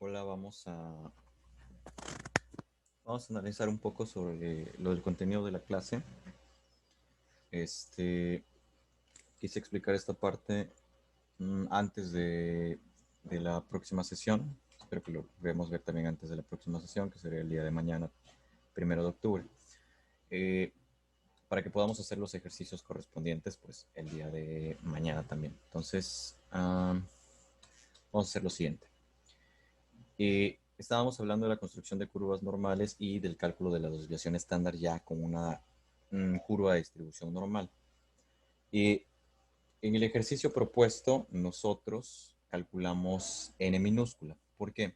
Hola, vamos a analizar un poco sobre lo del contenido de la clase. Este, Quise explicar esta parte antes de la próxima sesión. Espero que lo podamos ver también antes de la próxima sesión, que sería el día de mañana, 1 de octubre. Eh, para que podamos hacer los ejercicios correspondientes, pues el día de mañana también. Entonces, vamos a hacer lo siguiente. Estábamos hablando de la construcción de curvas normales y del cálculo de la desviación estándar ya con una curva de distribución normal. Y en el ejercicio propuesto, nosotros calculamos n minúscula. ¿Por qué?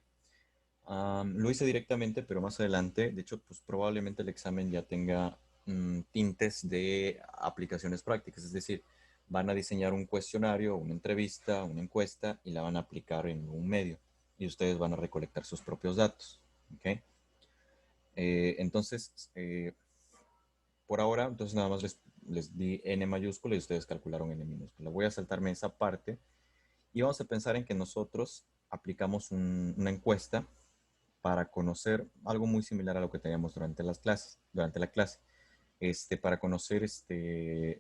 Lo hice directamente, pero más adelante, de hecho, pues probablemente el examen ya tenga tintes de aplicaciones prácticas, es decir, van a diseñar un cuestionario, una entrevista, una encuesta y la van a aplicar en un medio y ustedes van a recolectar sus propios datos. ¿Okay? Entonces, por ahora, entonces nada más les di n mayúscula y ustedes calcularon n minúscula. Voy a saltarme esa parte y vamos a pensar en que nosotros aplicamos una encuesta para conocer algo muy similar a lo que teníamos durante la clase, para conocer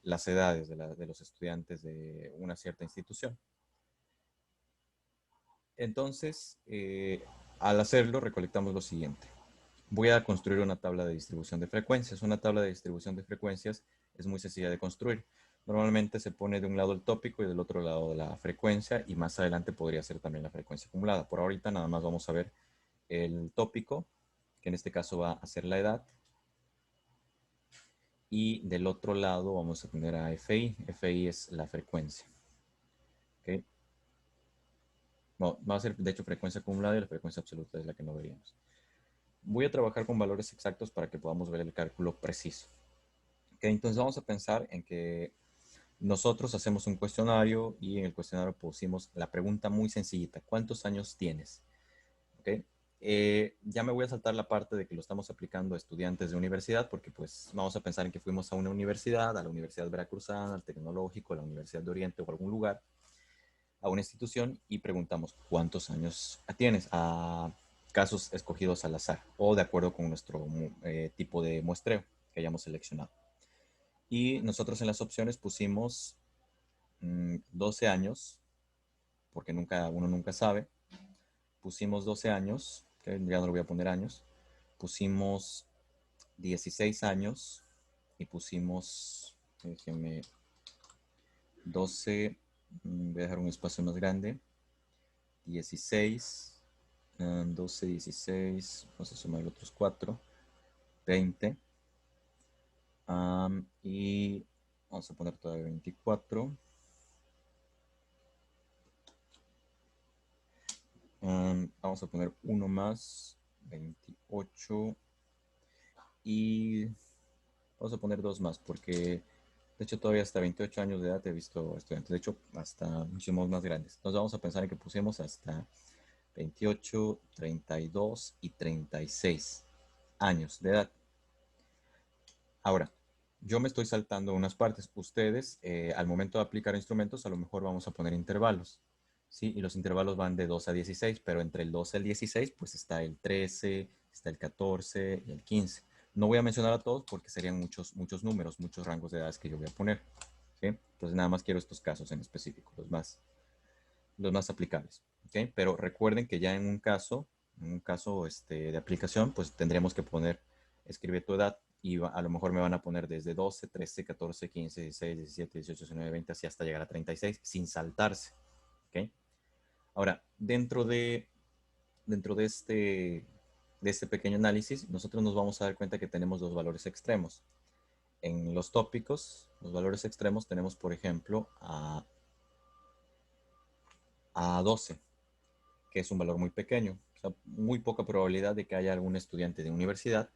las edades de los estudiantes de una cierta institución. Entonces, al hacerlo, recolectamos lo siguiente. Voy a construir una tabla de distribución de frecuencias. Una tabla de distribución de frecuencias es muy sencilla de construir. Normalmente se pone de un lado el tópico y del otro lado la frecuencia, y más adelante podría ser también la frecuencia acumulada. Por ahorita nada más vamos a ver el tópico, que en este caso va a ser la edad, y del otro lado vamos a tener a FI. FI es la frecuencia. ¿Okay? No, va a ser de hecho frecuencia acumulada, y la frecuencia absoluta es la que no veríamos. Voy a trabajar con valores exactos para que podamos ver el cálculo preciso. ¿Okay? Entonces vamos a pensar en que nosotros hacemos un cuestionario y en el cuestionario pusimos la pregunta muy sencillita: ¿cuántos años tienes? ¿Okay? Ya me voy a saltar la parte de que lo estamos aplicando a estudiantes de universidad, porque pues vamos a pensar en que fuimos a una universidad, a la Universidad Veracruzana, al Tecnológico, a la Universidad de Oriente o a algún lugar, a una institución, y preguntamos cuántos años tienes, a casos escogidos al azar o de acuerdo con nuestro tipo de muestreo que hayamos seleccionado. Y nosotros en las opciones pusimos 12 años, porque uno nunca sabe. Pusimos 12 años, que ya no le voy a poner años. Pusimos 16 años y pusimos, déjenme, 12, voy a dejar un espacio más grande, 16, 12, 16, vamos a sumar otros 4, 20, y vamos a poner todavía 24. Vamos a poner uno más, 28, y vamos a poner dos más, porque de hecho todavía hasta 28 años de edad he visto estudiantes, de hecho hasta muchísimos más grandes. Entonces vamos a pensar en que pusimos hasta 28, 32 y 36 años de edad. Ahora, yo me estoy saltando unas partes. Ustedes, al momento de aplicar instrumentos, a lo mejor vamos a poner intervalos, ¿sí? Y los intervalos van de 2 a 16, pero entre el 2 y el 16, pues está el 13, está el 14 y el 15. No voy a mencionar a todos porque serían muchos números, muchos rangos de edades que yo voy a poner, ¿sí? Entonces nada más quiero estos casos en específico, los más aplicables, ¿ok? Pero recuerden que ya en un caso de aplicación, pues tendríamos que escribe tu edad, y a lo mejor me van a poner desde 12, 13, 14, 15, 16, 17, 18, 19, 20, así hasta llegar a 36, sin saltarse, ¿ok? Ahora, dentro de este pequeño análisis, nosotros nos vamos a dar cuenta que tenemos dos valores extremos. En los tópicos, los valores extremos tenemos, por ejemplo, a 12, que es un valor muy pequeño. O sea, muy poca probabilidad de que haya algún estudiante de universidad,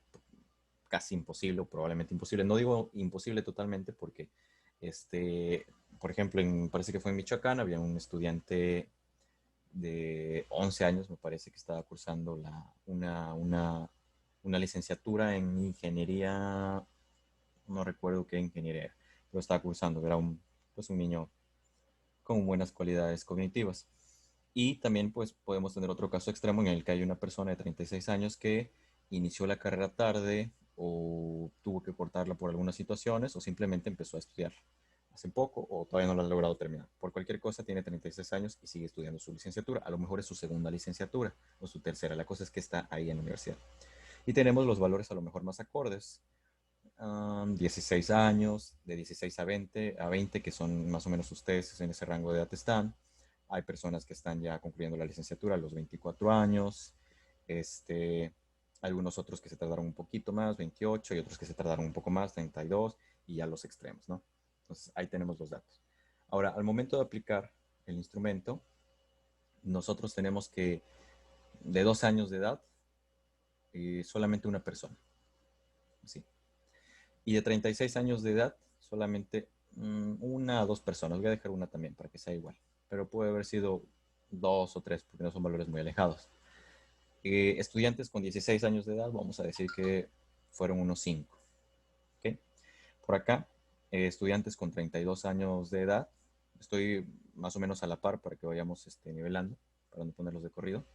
casi imposible o probablemente imposible. No digo imposible totalmente porque, por ejemplo, parece que fue en Michoacán, había un estudiante de 11 años, me parece, que estaba cursando una licenciatura en ingeniería, no recuerdo qué ingeniería era, pero estaba cursando, era pues un niño con buenas cualidades cognitivas. Y también pues podemos tener otro caso extremo en el que hay una persona de 36 años que inició la carrera tarde o tuvo que cortarla por algunas situaciones o simplemente empezó a estudiar hace poco o todavía no lo ha logrado terminar. Por cualquier cosa tiene 36 años y sigue estudiando su licenciatura. A lo mejor es su segunda licenciatura o su tercera. La cosa es que está ahí en la universidad. Y tenemos los valores a lo mejor más acordes. 16 años, de 16 a 20, que son más o menos ustedes en ese rango de edad están. Hay personas que están ya concluyendo la licenciatura a los 24 años. Este, algunos otros que se tardaron un poquito más, 28, y otros que se tardaron un poco más, 32, y ya los extremos, ¿no? Entonces, ahí tenemos los datos. Ahora, al momento de aplicar el instrumento, nosotros tenemos que, de 2 años de edad, solamente una persona. ¿Sí? Y de 36 años de edad, solamente una o dos personas. Voy a dejar una también para que sea igual. Pero puede haber sido dos o tres porque no son valores muy alejados. Estudiantes con 16 años de edad, vamos a decir que fueron unos 5. ¿Okay? Por acá, estudiantes con 32 años de edad. Estoy más o menos a la par para que vayamos nivelando, para no ponerlos de corrido.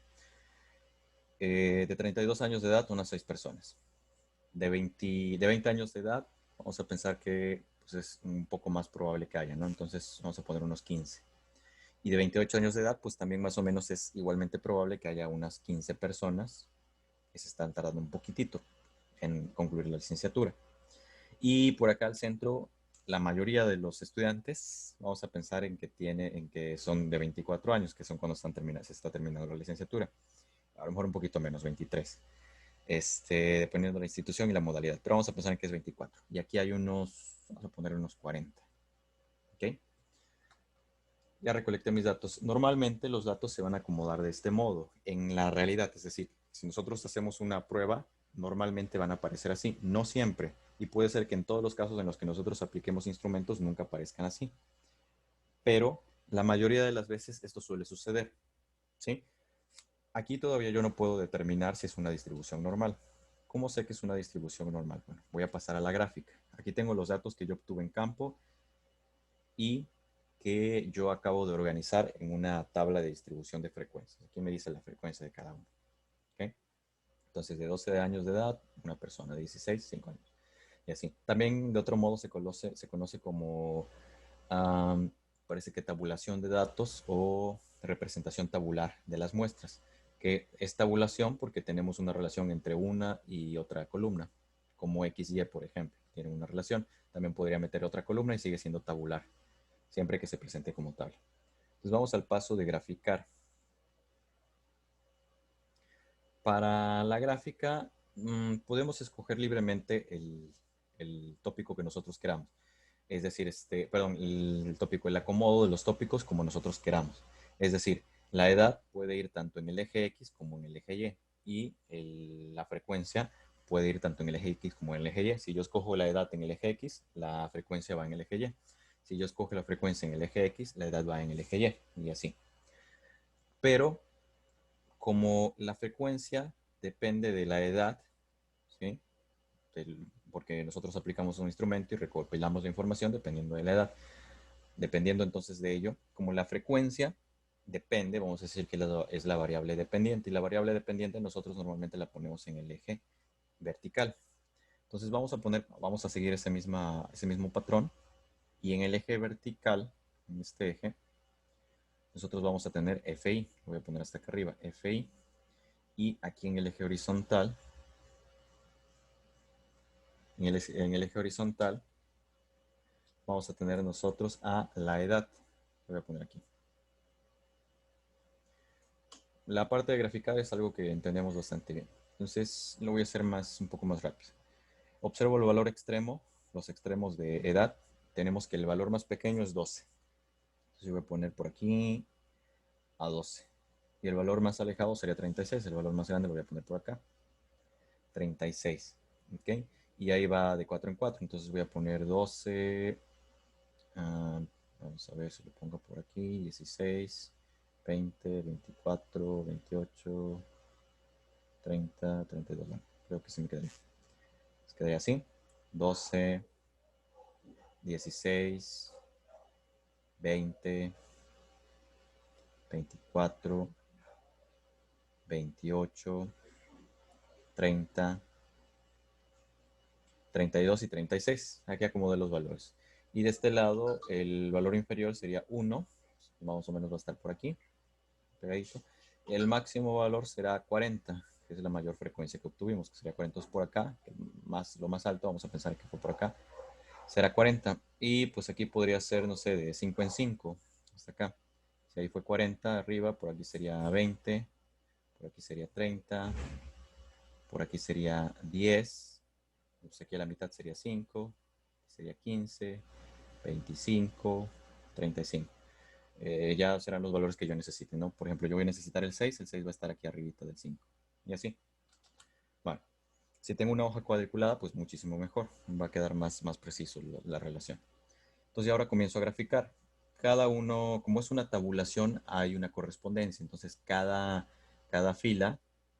De 32 años de edad, unas 6 personas. De 20 años de edad, vamos a pensar que pues, es un poco más probable que haya, ¿no? Entonces vamos a poner unos 15. Y de 28 años de edad, pues también más o menos es igualmente probable que haya unas 15 personas que se están tardando un poquitito en concluir la licenciatura. Y por acá al centro, la mayoría de los estudiantes, vamos a pensar en que son de 24 años, que son cuando se está terminando la licenciatura. A lo mejor un poquito menos, 23. Dependiendo de la institución y la modalidad. Pero vamos a pensar en que es 24. Y aquí hay vamos a poner unos 40. ¿Ok? Ya recolecté mis datos. Normalmente los datos se van a acomodar de este modo en la realidad. Es decir, si nosotros hacemos una prueba, normalmente van a aparecer así. No siempre. Y puede ser que en todos los casos en los que nosotros apliquemos instrumentos nunca aparezcan así. Pero la mayoría de las veces esto suele suceder. ¿Sí? Aquí todavía yo no puedo determinar si es una distribución normal. ¿Cómo sé que es una distribución normal? Bueno, voy a pasar a la gráfica. Aquí tengo los datos que yo obtuve en campo y que yo acabo de organizar en una tabla de distribución de frecuencias. Aquí me dice la frecuencia de cada uno. ¿Okay? Entonces, de 12 años de edad, una persona de 16, 5 años. Y así. También de otro modo se conoce como, um, parece que tabulación de datos o representación tabular de las muestras, que es tabulación porque tenemos una relación entre una y otra columna, como X y Y, por ejemplo, tienen una relación. También podría meter otra columna y sigue siendo tabular, siempre que se presente como tabla. Entonces vamos al paso de graficar. Para la gráfica, podemos escoger libremente el tópico que nosotros queramos. Es decir, perdón, el tópico, el acomodo de los tópicos como nosotros queramos. Es decir, la edad puede ir tanto en el eje X como en el eje Y. Y la frecuencia puede ir tanto en el eje X como en el eje Y. Si yo escojo la edad en el eje X, la frecuencia va en el eje Y. Si yo escojo la frecuencia en el eje X, la edad va en el eje Y. Y así. Pero como la frecuencia depende de la edad, ¿sí? Porque nosotros aplicamos un instrumento y recopilamos la información dependiendo de la edad. Dependiendo entonces de ello, como la frecuencia depende, vamos a decir que es la variable dependiente, y la variable dependiente nosotros normalmente la ponemos en el eje vertical. Entonces vamos a seguir ese mismo patrón, y en el eje vertical, en este eje, nosotros vamos a tener FI, lo voy a poner hasta acá arriba, FI, y aquí en el eje horizontal, en el eje horizontal, vamos a tener nosotros a la edad. Lo voy a poner aquí. La parte de graficar es algo que entendemos bastante bien. Entonces lo voy a hacer un poco más rápido. Observo el valor extremo, los extremos de edad. Tenemos que el valor más pequeño es 12. Entonces yo voy a poner por aquí a 12. Y el valor más alejado sería 36. El valor más grande lo voy a poner por acá. 36. ¿Ok? Y ahí va de 4 en 4. Entonces voy a poner 12. Vamos a ver si lo pongo por aquí. 16, 20, 24, 28, 30, 32. Bueno, creo que sí me quedaría. Se quedaría así. 12, 16, 20, 24, 28, 30, 32 y 36. Aquí acomodé los valores. Y de este lado, el valor inferior sería 1. Más o menos va a estar por aquí, pegadito. El máximo valor será 40, que es la mayor frecuencia que obtuvimos, que sería 40 por acá. Lo más alto, vamos a pensar que fue por acá, será 40. Y pues aquí podría ser, no sé, de 5 en 5, hasta acá. Si ahí fue 40 arriba, por aquí sería 20, por aquí sería 30, por aquí sería 10, pues aquí a la mitad sería 5, sería 15, 25, 35. Ya serán los valores que yo necesite, ¿no? Por ejemplo, yo voy a necesitar el 6 va a estar aquí arribita del 5. Y así. Bueno, si tengo una hoja cuadriculada, pues muchísimo mejor. Va a quedar más preciso la relación. Entonces ahora comienzo a graficar. Cada uno, como es una tabulación, hay una correspondencia. Entonces cada fila,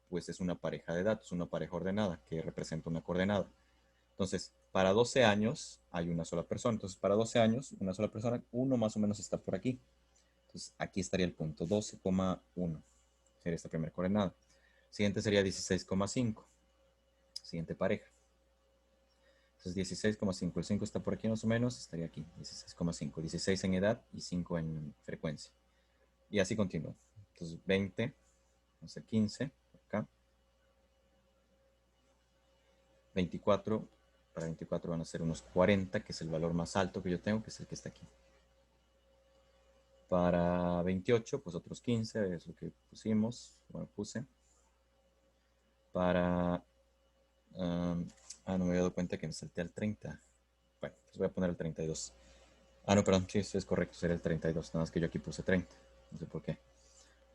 pues es una pareja de datos, una pareja ordenada que representa una coordenada. Entonces, para 12 años hay una sola persona. Entonces, para 12 años, una sola persona, uno más o menos está por aquí. Entonces, aquí estaría el punto 12,1. Sería esta primera coordenada. Siguiente sería 16,5. Siguiente pareja. Entonces 16,5. El 5 está por aquí más o menos. Estaría aquí. 16,5. 16 en edad y 5 en frecuencia. Y así continúa. Entonces 20. Vamos a 15. Acá. 24. Para 24 van a ser unos 40, que es el valor más alto que yo tengo, que es el que está aquí. Para 28, pues otros 15, es lo que pusimos. Bueno, puse. Para... no me había dado cuenta que me salté al 30. Bueno, pues voy a poner el 32. No, perdón, sí, es correcto, sería el 32. Nada más que yo aquí puse 30. No sé por qué.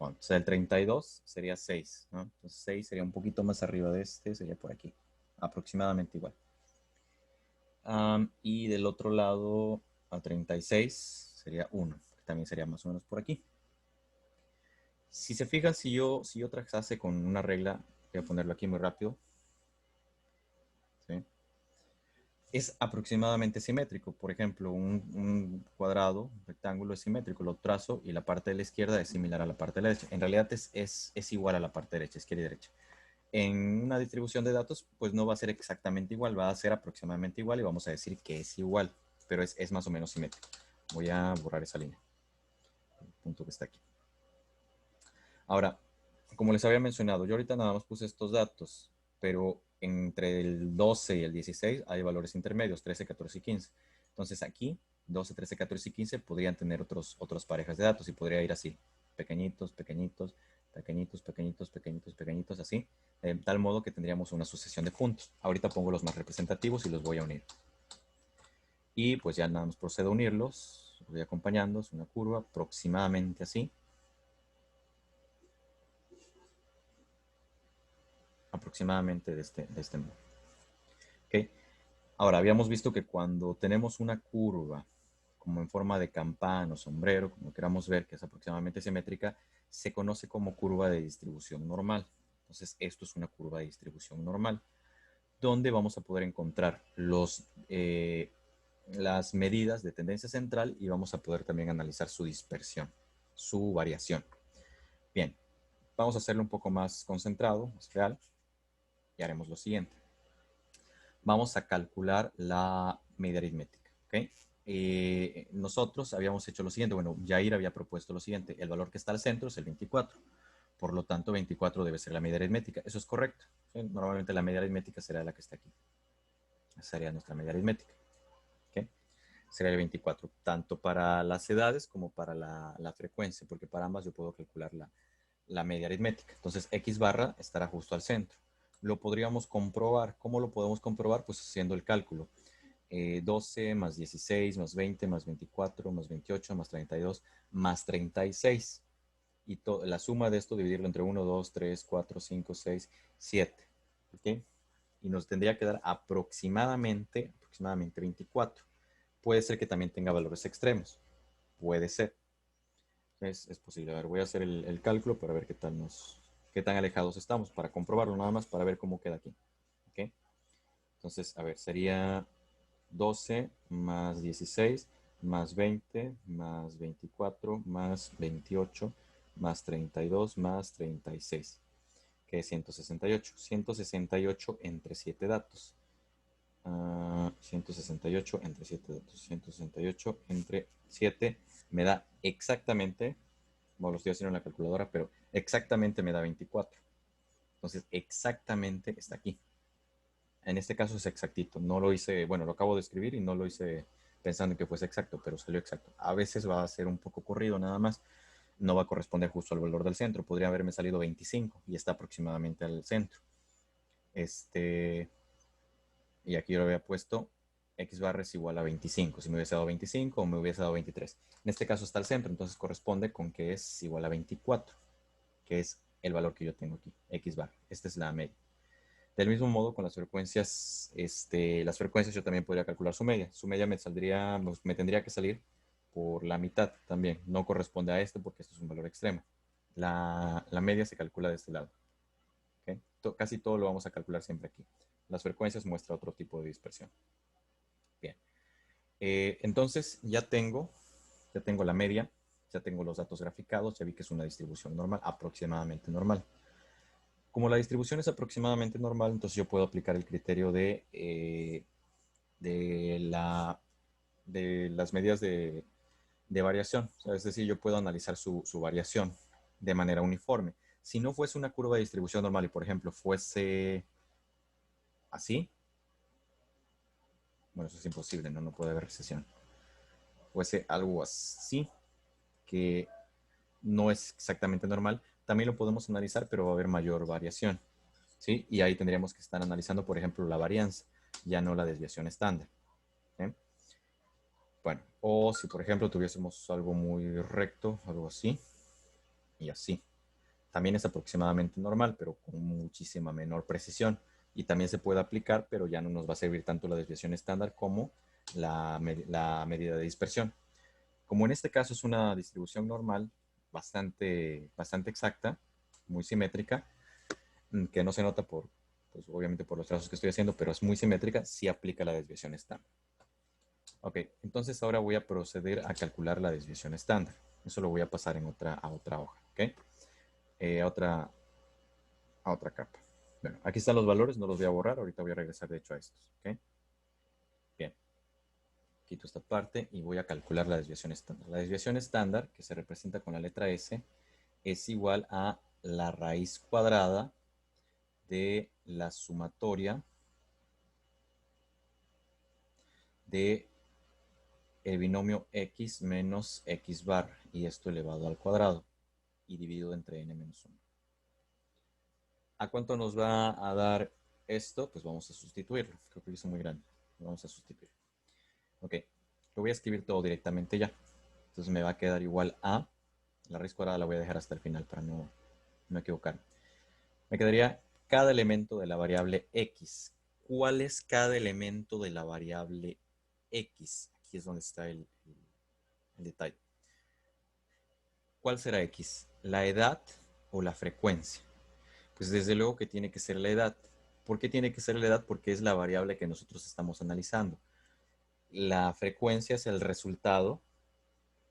Bueno, o sea, el 32 sería 6, ¿no? Entonces 6 sería un poquito más arriba de este, sería por aquí. Aproximadamente igual. Y del otro lado, a 36 sería 1, que también sería más o menos por aquí. Si se fijan, si yo trazase con una regla, voy a ponerlo aquí muy rápido, ¿sí? Es aproximadamente simétrico. Por ejemplo, un cuadrado, un rectángulo es simétrico, lo trazo y la parte de la izquierda es similar a la parte de la derecha. En realidad es igual a la parte derecha, izquierda y derecha. En una distribución de datos, pues no va a ser exactamente igual, va a ser aproximadamente igual y vamos a decir que es igual, pero es más o menos simétrico. Voy a borrar esa línea, el punto que está aquí. Ahora, como les había mencionado, yo ahorita nada más puse estos datos, pero entre el 12 y el 16 hay valores intermedios, 13, 14 y 15. Entonces aquí, 12, 13, 14 y 15 podrían tener otras parejas de datos y podría ir así, pequeñitos, pequeñitos, pequeñitos, pequeñitos, pequeñitos, pequeñitos, así, de tal modo que tendríamos una sucesión de puntos. Ahorita pongo los más representativos y los voy a unir. Y pues ya nada más procedo a unirlos, los voy acompañando, es una curva aproximadamente así. Aproximadamente de este modo. ¿Okay? Ahora, habíamos visto que cuando tenemos una curva como en forma de campana o sombrero, como queramos ver, que es aproximadamente simétrica, se conoce como curva de distribución normal. Entonces, esto es una curva de distribución normal, donde vamos a poder encontrar las medidas de tendencia central y vamos a poder también analizar su dispersión, su variación. Bien, vamos a hacerlo un poco más concentrado, más real, y haremos lo siguiente. Vamos a calcular la media aritmética. ¿Okay? Nosotros habíamos hecho lo siguiente, bueno, Jair había propuesto lo siguiente, el valor que está al centro es el 24, por lo tanto 24 debe ser la media aritmética, eso es correcto, ¿sí? Normalmente la media aritmética será la que está aquí, esa sería nuestra media aritmética, ¿okay? Sería el 24, tanto para las edades como para la frecuencia, porque para ambas yo puedo calcular la media aritmética, entonces X barra estará justo al centro. Lo podríamos comprobar. ¿Cómo lo podemos comprobar? Pues haciendo el cálculo. 12 más 16 más 20 más 24 más 28 más 32 más 36. Y la suma de esto dividirlo entre 1, 2, 3, 4, 5, 6, 7. ¿Okay? Y nos tendría que dar aproximadamente 24. Puede ser que también tenga valores extremos. Puede ser. Es posible. A ver, voy a hacer el cálculo para ver qué tan alejados estamos, para comprobarlo nada más, para ver cómo queda aquí. ¿Okay? Entonces, a ver, sería 12 más 16 más 20 más 24 más 28 más 32 más 36, que es 168. 168 entre 7 datos. 168 entre 7 datos. 168 entre 7 me da exactamente, bueno, lo estoy haciendo en la calculadora, pero exactamente me da 24. Entonces, exactamente está aquí. En este caso es exactito. No lo hice, bueno, lo acabo de escribir y no lo hice pensando en que fuese exacto, pero salió exacto. A veces va a ser un poco corrido nada más. No va a corresponder justo al valor del centro. Podría haberme salido 25 y está aproximadamente al centro. Y aquí yo lo había puesto x barra es igual a 25. Si me hubiese dado 25 o me hubiese dado 23. En este caso está al centro, entonces corresponde con que es igual a 24, que es el valor que yo tengo aquí, x barra. Esta es la media. Del mismo modo, con las frecuencias yo también podría calcular su media. Su media me tendría que salir por la mitad también. No corresponde a esto porque esto es un valor extremo. La media se calcula de este lado. ¿Okay? Casi todo lo vamos a calcular siempre aquí. Las frecuencias muestra otro tipo de dispersión. Bien. Entonces ya tengo la media, ya tengo los datos graficados, ya vi que es una distribución normal, aproximadamente normal. Como la distribución es aproximadamente normal, entonces yo puedo aplicar el criterio de las medidas de variación. O sea, es decir, yo puedo analizar su variación de manera uniforme. Si no fuese una curva de distribución normal y, por ejemplo, fuese así, bueno, eso es imposible, no puede haber recesión. Fuese algo así, que no es exactamente normal, también lo podemos analizar, pero va a haber mayor variación, ¿sí? Y ahí tendríamos que estar analizando, por ejemplo, la varianza, ya no la desviación estándar. ¿Sí? Bueno, o si, por ejemplo, tuviésemos algo muy recto, algo así, y así. También es aproximadamente normal, pero con muchísima menor precisión. Y también se puede aplicar, pero ya no nos va a servir tanto la desviación estándar como la medida de dispersión. Como en este caso es una distribución normal bastante exacta, muy simétrica, que no se nota pues obviamente por los trazos que estoy haciendo, pero es muy simétrica, sí aplica la desviación estándar. Ok, entonces ahora voy a proceder a calcular la desviación estándar. Eso lo voy a pasar a otra hoja, ¿ok? A otra capa. Bueno, aquí están los valores, no los voy a borrar, ahorita voy a regresar de hecho a estos, ¿ok? Bien, quito esta parte y voy a calcular la desviación estándar. La desviación estándar, que se representa con la letra S, es igual a la raíz cuadrada de la sumatoria de el binomio x menos x bar, y esto elevado al cuadrado y dividido entre n menos 1. ¿A cuánto nos va a dar esto? Pues vamos a sustituirlo. Creo que lo hice muy grande. Lo vamos a sustituir. Ok, lo voy a escribir todo directamente ya. Entonces me va a quedar igual a, la raíz cuadrada la voy a dejar hasta el final para no equivocarme. Me quedaría cada elemento de la variable x. ¿Cuál es cada elemento de la variable x? Aquí es donde está el detalle. ¿Cuál será x? ¿La edad o la frecuencia? Pues desde luego que tiene que ser la edad. ¿Por qué tiene que ser la edad? Porque es la variable que nosotros estamos analizando. La frecuencia es el resultado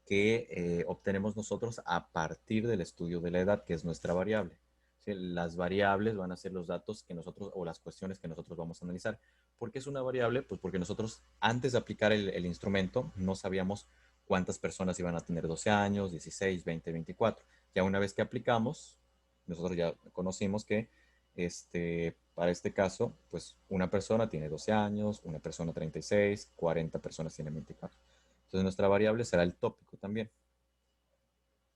que obtenemos nosotros a partir del estudio de la edad, que es nuestra variable. ¿Sí? Las variables van a ser los datos que nosotros, o las cuestiones que nosotros vamos a analizar. ¿Por qué es una variable? Pues porque nosotros, antes de aplicar el instrumento, no sabíamos cuántas personas iban a tener 12 años, 16, 20, 24. Ya una vez que aplicamos, nosotros ya conocimos que para este caso, pues una persona tiene 12 años, una persona 36, 40 personas tienen 24. Entonces nuestra variable será el tópico también.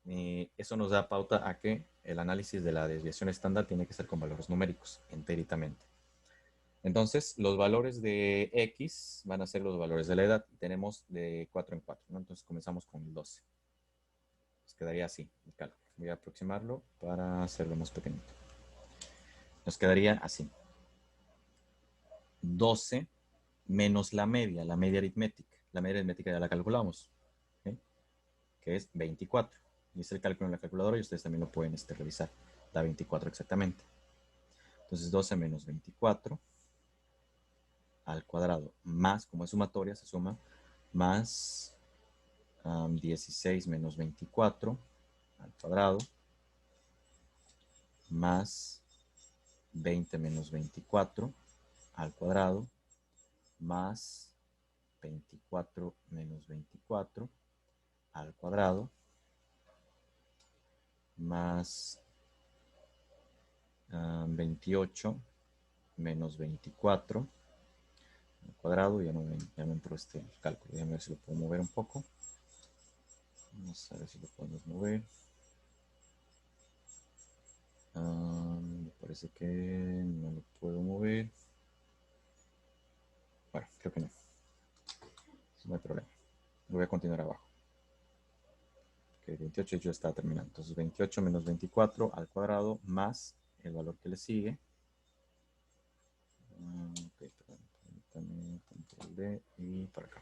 Y eso nos da pauta a que el análisis de la desviación estándar tiene que ser con valores numéricos, enteritamente. Entonces, los valores de x van a ser los valores de la edad. Tenemos de 4 en 4, ¿no? Entonces comenzamos con el 12. Nos quedaría así el cálculo. Voy a aproximarlo para hacerlo más pequeñito. Nos quedaría así. 12 menos la media aritmética. La media aritmética ya la calculamos, ¿sí? Que es 24. Y es el cálculo en la calculadora y ustedes también lo pueden revisar. Da 24 exactamente. Entonces 12 menos 24 al cuadrado más, como es sumatoria, se suma, más 16 menos 24 al cuadrado más 20 menos 24 al cuadrado más 24 menos 24 al cuadrado más 28 menos 24 al cuadrado. Ya no entró este cálculo. Déjame ver si lo puedo mover un poco. Vamos a ver si lo podemos mover. Me parece que no lo puedo mover. Bueno, creo que no. No hay problema. Voy a continuar abajo. Ok, 28 ya está terminando. Entonces 28 menos 24 al cuadrado más el valor que le sigue. Ok, perdón. También control D y para acá.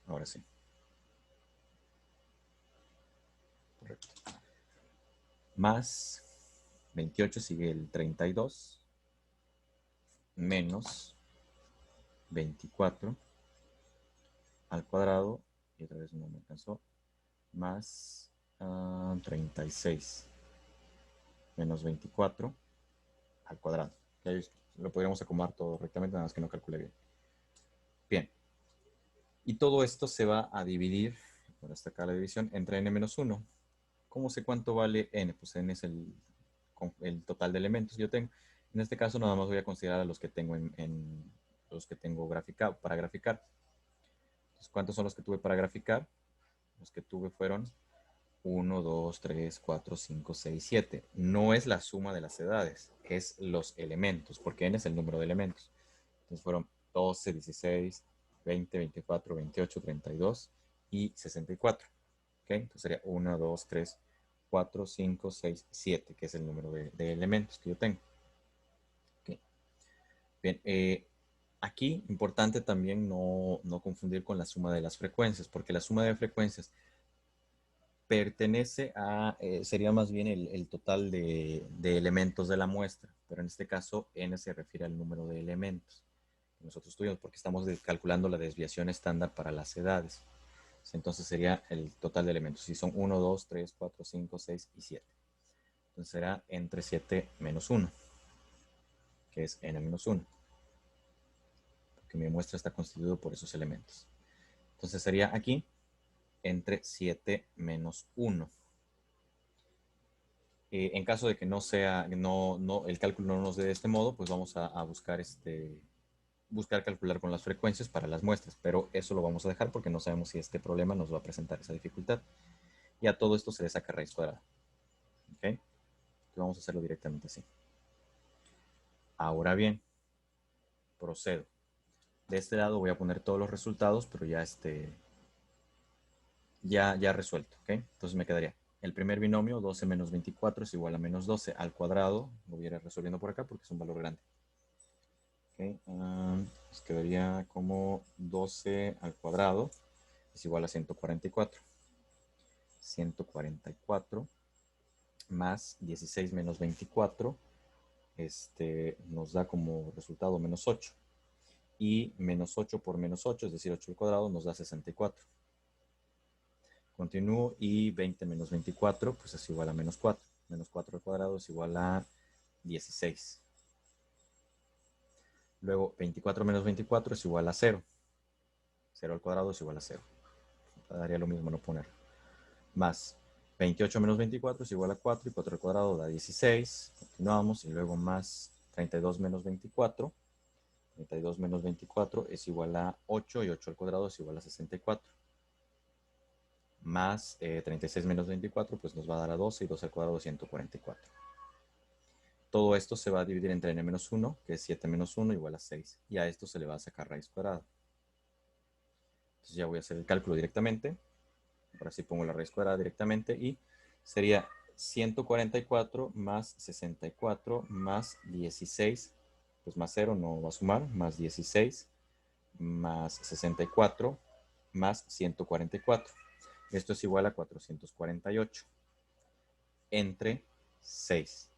Ahora sí. Correcto. Más 28 sigue el 32 menos 24 al cuadrado, y otra vez no me alcanzó, más 36 menos 24 al cuadrado. Okay, lo podríamos acomodar todo rectamente, nada más que no calculé bien. Bien. Y todo esto se va a dividir, por hasta acá la división, entre n-1. ¿Cómo sé cuánto vale n? Pues n es el total de elementos que yo tengo. En este caso nada más voy a considerar a los que tengo los que tengo para graficar. Entonces, ¿cuántos son los que tuve para graficar? Los que tuve fueron 1, 2, 3, 4, 5, 6, 7. No es la suma de las edades, es los elementos, porque n es el número de elementos. Entonces fueron 12, 16, 20, 24, 28, 32 y 64. ¿Okay? Entonces sería 1, 2, 3, 4, 5, 6, 7, que es el número de elementos que yo tengo. Okay. Bien, aquí importante también no confundir con la suma de las frecuencias, porque la suma de frecuencias pertenece a, sería más bien el total de elementos de la muestra, pero en este caso n se refiere al número de elementos que nosotros tuvimos, porque estamos calculando la desviación estándar para las edades. Entonces sería el total de elementos. Si son 1, 2, 3, 4, 5, 6 y 7. Entonces será entre 7 menos 1, que es n-1, porque mi muestra está constituida por esos elementos. Entonces sería aquí entre 7 menos 1. En caso de que no sea, el cálculo no nos dé de este modo, pues vamos a buscar calcular con las frecuencias para las muestras, pero eso lo vamos a dejar porque no sabemos si este problema nos va a presentar esa dificultad. Y a todo esto se le saca raíz cuadrada. ¿Ok? Entonces vamos a hacerlo directamente así. Ahora bien, procedo. De este lado voy a poner todos los resultados, pero ya ya resuelto. ¿Ok? Entonces me quedaría el primer binomio, 12 menos 24 es igual a menos 12 al cuadrado. Lo voy a ir resolviendo por acá porque es un valor grande. Okay. Pues quedaría como 12 al cuadrado es igual a 144. 144 más 16 menos 24 nos da como resultado menos 8. Y menos 8 por menos 8, es decir, 8 al cuadrado, nos da 64. Continúo y 20 menos 24 pues es igual a menos 4. Menos 4 al cuadrado es igual a 16. Luego 24 menos 24 es igual a 0. 0 al cuadrado es igual a 0. Daría lo mismo no poner. Más 28 menos 24 es igual a 4 y 4 al cuadrado da 16. Continuamos y luego más 32 menos 24. 32 menos 24 es igual a 8 y 8 al cuadrado es igual a 64. Más 36 menos 24 pues nos va a dar a 12 y 12 al cuadrado 144. Todo esto se va a dividir entre n-1, que es 7 menos 1 igual a 6. Y a esto se le va a sacar raíz cuadrada. Entonces ya voy a hacer el cálculo directamente. Ahora sí pongo la raíz cuadrada directamente y sería 144 más 64 más 16, pues más 0 no va a sumar, más 16 más 64 más 144. Esto es igual a 448 entre 6.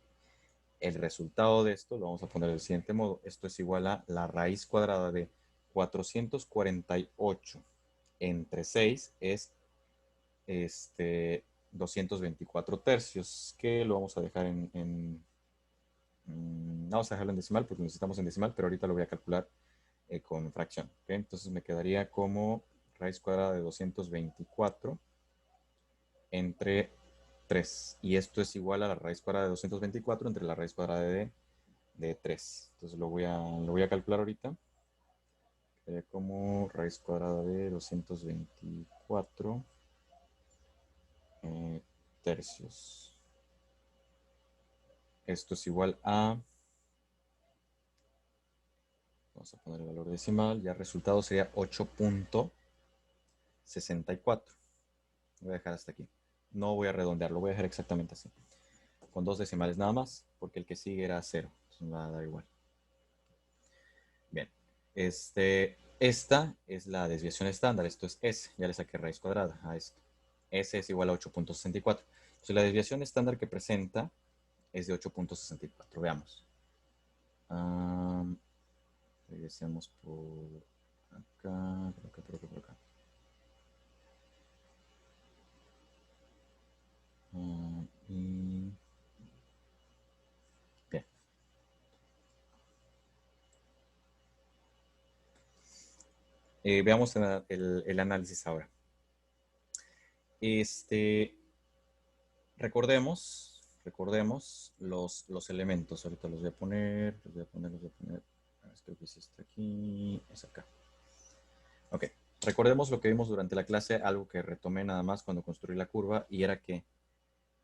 El resultado de esto lo vamos a poner del siguiente modo. Esto es igual a la raíz cuadrada de 448 entre 6 es 224 tercios, que lo vamos a dejar vamos a dejarlo en decimal porque necesitamos en decimal, pero ahorita lo voy a calcular con fracción. ¿Okay? Entonces me quedaría como raíz cuadrada de 224 entre 3. Y esto es igual a la raíz cuadrada de 224 entre la raíz cuadrada de 3. Entonces lo voy a calcular ahorita. Sería como raíz cuadrada de 224 tercios. Esto es igual a... Vamos a poner el valor decimal. Ya el resultado sería 8.64. Voy a dejar hasta aquí. No voy a redondear, lo voy a dejar exactamente así. Con 2 decimales nada más, porque el que sigue era 0. Entonces me va a dar igual. Bien. Esta es la desviación estándar. Esto es S. Ya le saqué raíz cuadrada a esto. S es igual a 8.64. Entonces la desviación estándar que presenta es de 8.64. Veamos. Regresemos por acá, por acá. Y... Bien. Veamos el análisis ahora. Recordemos los elementos. Ahorita los voy a poner. Creo que es este aquí. Es acá. Ok. Recordemos lo que vimos durante la clase, algo que retomé nada más cuando construí la curva, y era que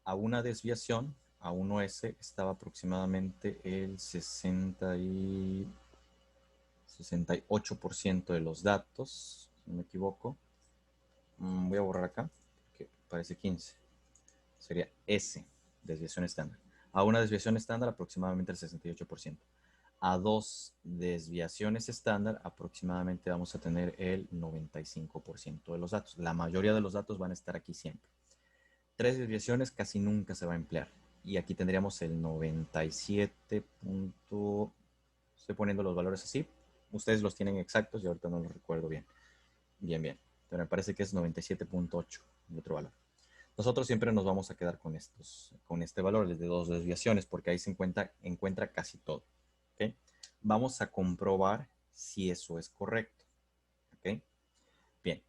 a una desviación, a 1S, estaba aproximadamente el 68% de los datos, si no me equivoco. Voy a borrar acá, que parece 15. Sería S, desviación estándar. A una desviación estándar, aproximadamente el 68%. A dos desviaciones estándar, aproximadamente vamos a tener el 95% de los datos. La mayoría de los datos van a estar aquí siempre. 3 desviaciones casi nunca se va a emplear. Y aquí tendríamos el 97. Estoy poniendo los valores así. Ustedes los tienen exactos y ahorita no los recuerdo bien. Bien. Pero me parece que es 97.8 el otro valor. Nosotros siempre nos vamos a quedar con este valor, el de 2 desviaciones, porque ahí se encuentra casi todo. ¿Okay? Vamos a comprobar si eso es correcto. ¿Okay? Bien.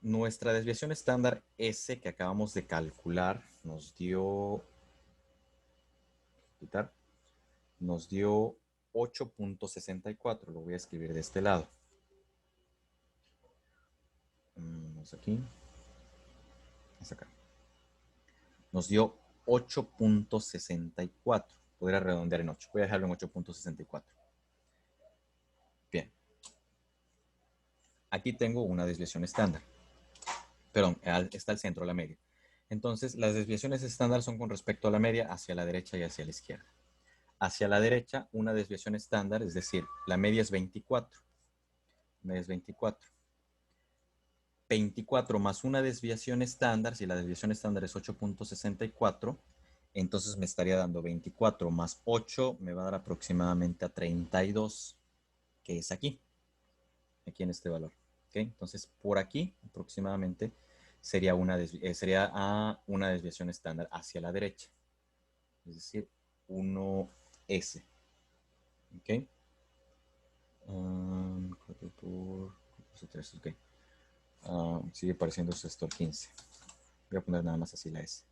Nuestra desviación estándar S que acabamos de calcular nos dio 8.64. Lo voy a escribir de este lado. Vamos aquí. Es acá. Nos dio 8.64. Podría redondear en 8. Voy a dejarlo en 8.64. Bien. Aquí tengo una desviación estándar. Perdón, está al centro, la media. Entonces, las desviaciones estándar son con respecto a la media hacia la derecha y hacia la izquierda. Hacia la derecha, una desviación estándar, es decir, la media es 24. Media es 24. 24 más una desviación estándar, si la desviación estándar es 8.64, entonces me estaría dando 24 más 8, me va a dar aproximadamente a 32, que es aquí en este valor. ¿Okay? Entonces, por aquí aproximadamente sería una desviación estándar hacia la derecha, es decir, 1S. ¿Ok? Okay. Sigue pareciendo esto el 15. Voy a poner nada más así la S.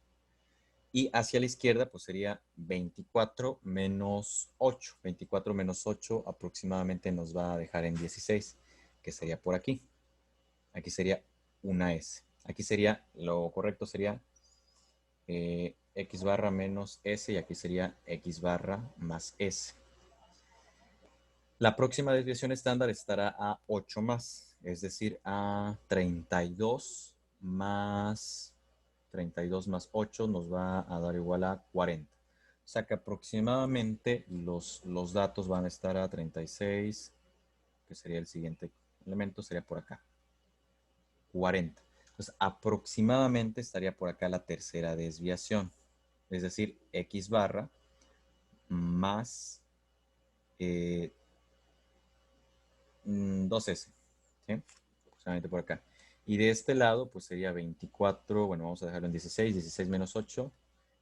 Y hacia la izquierda, pues sería 24 menos 8. 24 menos 8 aproximadamente nos va a dejar en 16, que sería por aquí. Aquí sería una S. Aquí sería, lo correcto sería X barra menos S y aquí sería X barra más S. La próxima desviación estándar estará a 8 más, es decir, a 32 más 8 nos va a dar igual a 40. O sea que aproximadamente los datos van a estar a 36, que sería el siguiente elemento, sería por acá. 40. Entonces, aproximadamente estaría por acá la tercera desviación, es decir, X barra más 2S, ¿sí? Aproximadamente por acá. Y de este lado, pues sería 24, bueno, vamos a dejarlo en 16, 16 menos 8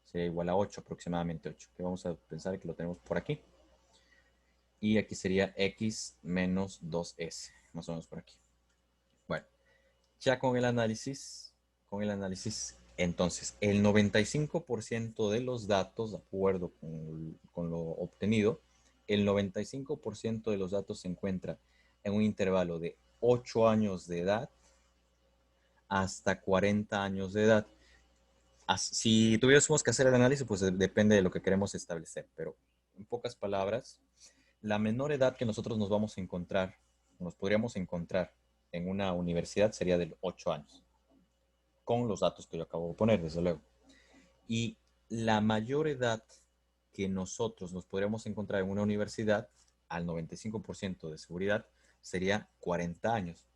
sería igual a 8, aproximadamente 8, que vamos a pensar que lo tenemos por aquí. Y aquí sería x menos 2s, más o menos por aquí. Bueno, ya con el análisis, entonces, el 95% de los datos, de acuerdo con lo obtenido, el 95% de los datos se encuentra en un intervalo de 8 años de edad hasta 40 años de edad. Si tuviésemos que hacer el análisis, pues depende de lo que queremos establecer, pero en pocas palabras, la menor edad que nosotros nos vamos a encontrar, nos podríamos encontrar en una universidad sería de 8 años, con los datos que yo acabo de poner, desde luego. Y la mayor edad que nosotros nos podríamos encontrar en una universidad, al 95% de seguridad, sería 40 años,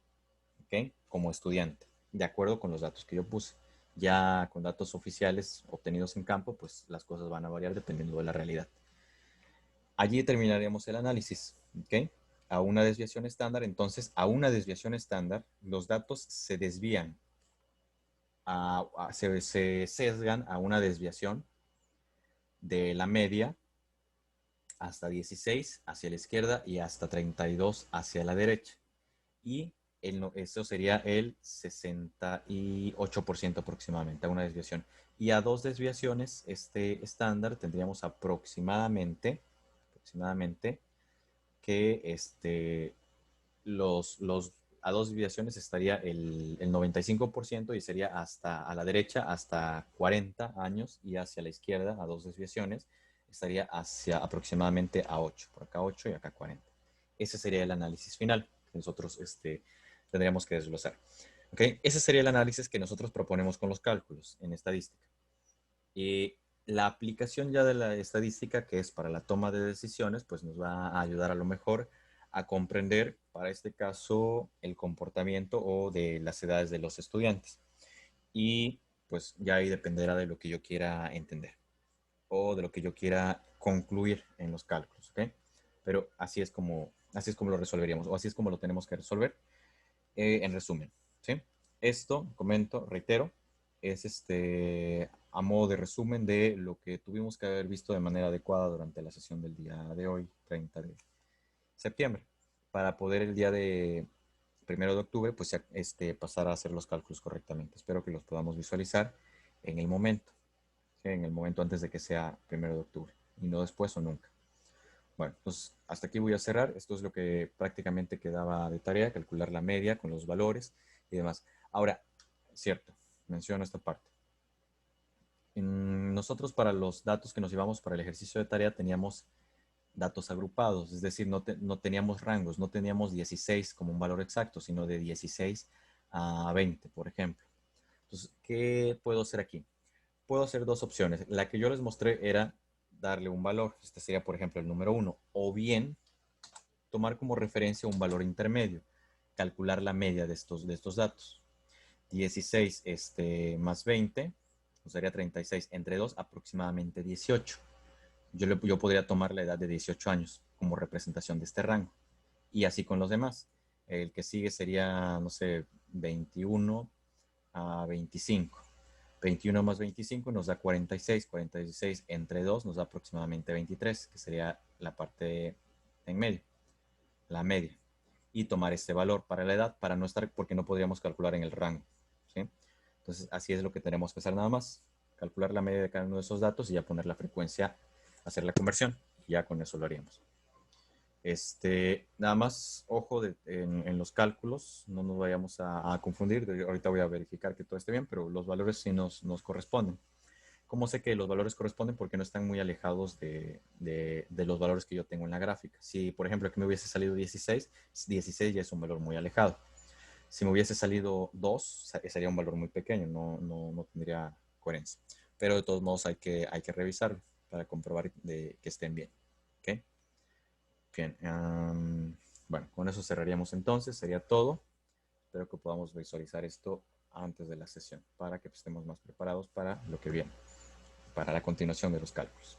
¿ok? Como estudiante, de acuerdo con los datos que yo puse. Ya con datos oficiales obtenidos en campo, pues las cosas van a variar dependiendo de la realidad. Allí terminaríamos el análisis, ¿ok? A una desviación estándar, entonces a una desviación estándar, los datos se desvían, se sesgan a una desviación de la media hasta 16 hacia la izquierda y hasta 32 hacia la derecha. Y eso sería el 68% aproximadamente, a una desviación. Y a dos desviaciones, este estándar tendríamos aproximadamente que a dos desviaciones estaría el 95% y sería hasta a la derecha hasta 40 años y hacia la izquierda a dos desviaciones estaría hacia aproximadamente a 8, por acá 8 y acá 40. Ese sería el análisis final que nosotros tendríamos que desglosar. ¿Okay? Ese sería el análisis que nosotros proponemos con los cálculos en estadística. Y la aplicación ya de la estadística, que es para la toma de decisiones, pues nos va a ayudar a lo mejor a comprender, para este caso, el comportamiento o de las edades de los estudiantes. Y pues ya ahí dependerá de lo que yo quiera entender o de lo que yo quiera concluir en los cálculos, ¿ok? Pero así es como lo resolveríamos o así es como lo tenemos que resolver en resumen, ¿sí? Esto, comento, reitero, es a modo de resumen de lo que tuvimos que haber visto de manera adecuada durante la sesión del día de hoy, 30 de septiembre, para poder el día de 1 de octubre, pues pasar a hacer los cálculos correctamente. Espero que los podamos visualizar en el momento, ¿sí? En el momento antes de que sea 1 de octubre, y no después o nunca. Bueno, pues hasta aquí voy a cerrar. Esto es lo que prácticamente quedaba de tarea, calcular la media con los valores y demás. Ahora, cierto, menciono esta parte. Nosotros para los datos que nos llevamos para el ejercicio de tarea teníamos datos agrupados, es decir, no teníamos rangos, no teníamos 16 como un valor exacto, sino de 16 a 20, por ejemplo. Entonces, ¿qué puedo hacer aquí? Puedo hacer dos opciones. La que yo les mostré era darle un valor. Este sería, por ejemplo, el número 1. O bien tomar como referencia un valor intermedio, calcular la media de estos datos. 16 más 20, pues sería 36 entre 2, aproximadamente 18. Yo podría tomar la edad de 18 años como representación de este rango. Y así con los demás. El que sigue sería, no sé, 21 a 25. 21 más 25 nos da 46. 46 entre 2 nos da aproximadamente 23, que sería la parte en medio, la media. Y tomar este valor para la edad, para no estar, porque no podríamos calcular en el rango, ¿sí? Entonces, así es lo que tenemos que hacer nada más. Calcular la media de cada uno de esos datos y ya poner la frecuencia, hacer la conversión. Y ya con eso lo haríamos. Nada más, ojo en los cálculos, no nos vayamos a confundir. Ahorita voy a verificar que todo esté bien, pero los valores sí nos corresponden. ¿Cómo sé que los valores corresponden? Porque no están muy alejados de los valores que yo tengo en la gráfica. Si, por ejemplo, aquí me hubiese salido 16, 16 ya es un valor muy alejado. Si me hubiese salido 2, sería un valor muy pequeño, no tendría coherencia. Pero de todos modos hay que revisarlo para comprobar que estén bien. ¿Okay? Bien, bueno, con eso cerraríamos entonces, sería todo. Espero que podamos visualizar esto antes de la sesión para que estemos más preparados para lo que viene, para la continuación de los cálculos.